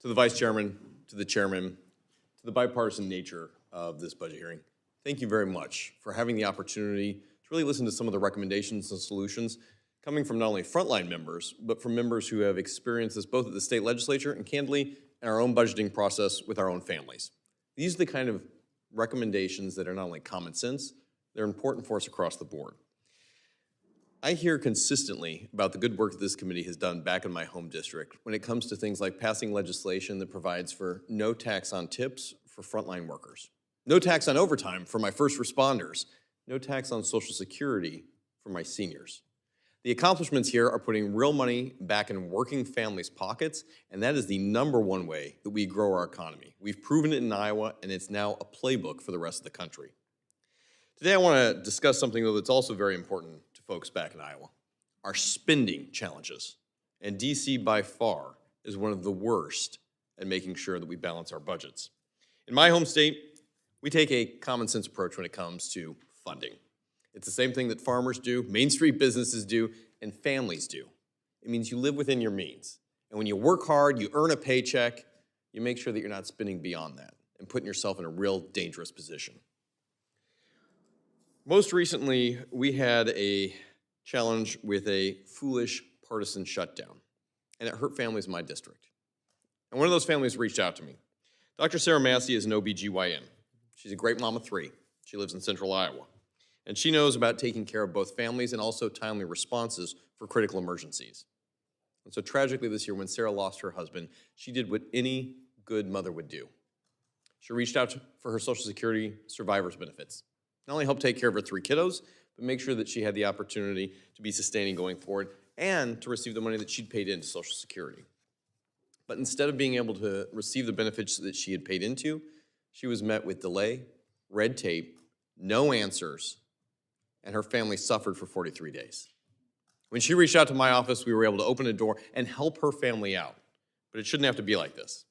To the Vice Chairman, to the Chairman, to the bipartisan nature of this budget hearing, thank you very much for having the opportunity to really listen to some of the recommendations and solutions coming from not only frontline members, but from members who have experienced this both at the state legislature and candidly in our own budgeting process with our own families. These are the kind of recommendations that are not only common sense, they're important for us across the board. I hear consistently about the good work that this committee has done back in my home district when it comes to things like passing legislation that provides for no tax on tips for frontline workers, no tax on overtime for my first responders, no tax on Social Security for my seniors. The accomplishments here are putting real money back in working families' pockets, and that is the #1 way that we grow our economy. We've proven it in Iowa, and it's now a playbook for the rest of the country. Today I want to discuss something, though, that's also very important to folks back in Iowa, our spending challenges. And DC, by far, is one of the worst at making sure that we balance our budgets. In my home state, we take a common sense approach when it comes to funding. It's the same thing that farmers do, Main Street businesses do, and families do. It means you live within your means. And when you work hard, you earn a paycheck, you make sure that you're not spending beyond that and putting yourself in a real dangerous position. Most recently, we had a challenge with a foolish partisan shutdown, and it hurt families in my district. And one of those families reached out to me. Dr. Sarah Massey is an OBGYN. She's a great mom of 3. She lives in central Iowa. And she knows about taking care of both families and also timely responses for critical emergencies. And so tragically this year, when Sarah lost her husband, she did what any good mother would do. She reached out for her Social Security survivor's benefits. Not only help take care of her 3 kiddos, but make sure that she had the opportunity to be sustaining going forward and to receive the money that she'd paid into Social Security. But instead of being able to receive the benefits that she had paid into, she was met with delay, red tape, no answers, and her family suffered for 43 days. When she reached out to my office, we were able to open a door and help her family out. But it shouldn't have to be like this.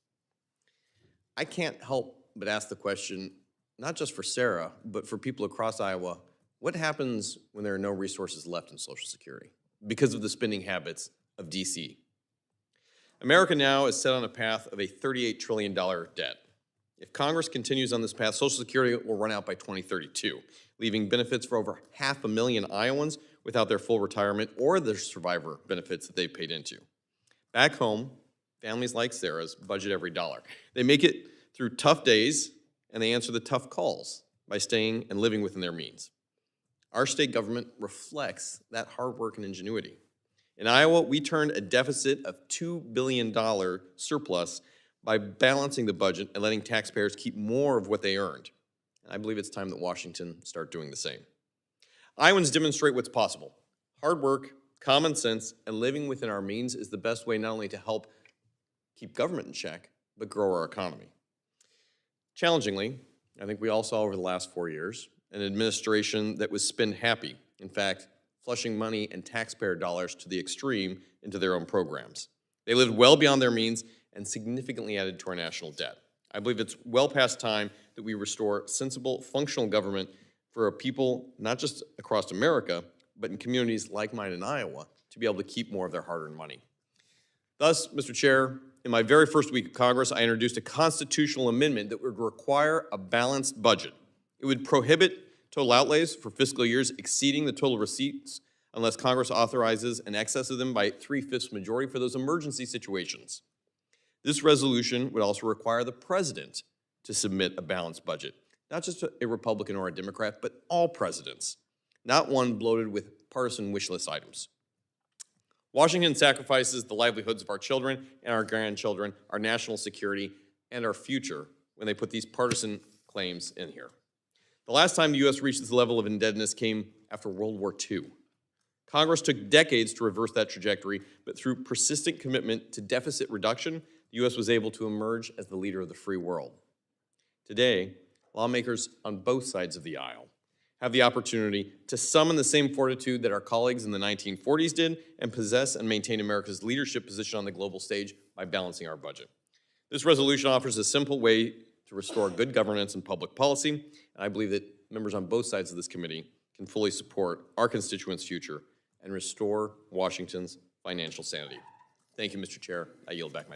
I can't help but ask the question, not just for Sarah, but for people across Iowa, what happens when there are no resources left in Social Security because of the spending habits of DC? America now is set on a path of a $38 trillion debt. If Congress continues on this path, Social Security will run out by 2032, leaving benefits for over 500,000 Iowans without their full retirement or their survivor benefits that they paid into. Back home, families like Sarah's budget every dollar. They make it through tough days, and they answer the tough calls by staying and living within their means. Our state government reflects that hard work and ingenuity. In Iowa, we turned a deficit of $2 billion surplus by balancing the budget and letting taxpayers keep more of what they earned. And I believe it's time that Washington start doing the same. Iowans demonstrate what's possible. Hard work, common sense, and living within our means is the best way not only to help keep government in check, but grow our economy. Challengingly, I think we all saw over the last 4 years an administration that was spend happy, in fact, flushing money and taxpayer dollars to the extreme into their own programs. They lived well beyond their means and significantly added to our national debt. I believe it's well past time that we restore sensible, functional government for our people, not just across America, but in communities like mine in Iowa, to be able to keep more of their hard-earned money. Thus, Mr. Chair, in my very first week of Congress, I introduced a constitutional amendment that would require a balanced budget. It would prohibit total outlays for fiscal years exceeding the total receipts unless Congress authorizes an excess of them by 3/5 majority for those emergency situations. This resolution would also require the president to submit a balanced budget, not just a Republican or a Democrat, but all presidents, not one bloated with partisan wish list items. Washington sacrifices the livelihoods of our children and our grandchildren, our national security, and our future when they put these partisan claims in here. The last time the U.S. reached this level of indebtedness came after World War II. Congress took decades to reverse that trajectory, but through persistent commitment to deficit reduction, the U.S. was able to emerge as the leader of the free world. Today, lawmakers on both sides of the aisle have the opportunity to summon the same fortitude that our colleagues in the 1940s did and possess and maintain America's leadership position on the global stage by balancing our budget. This resolution offers a simple way to restore good governance and public policy, and I believe that members on both sides of this committee can fully support our constituents' future and restore Washington's financial sanity. Thank you, Mr. Chair. I yield back my time.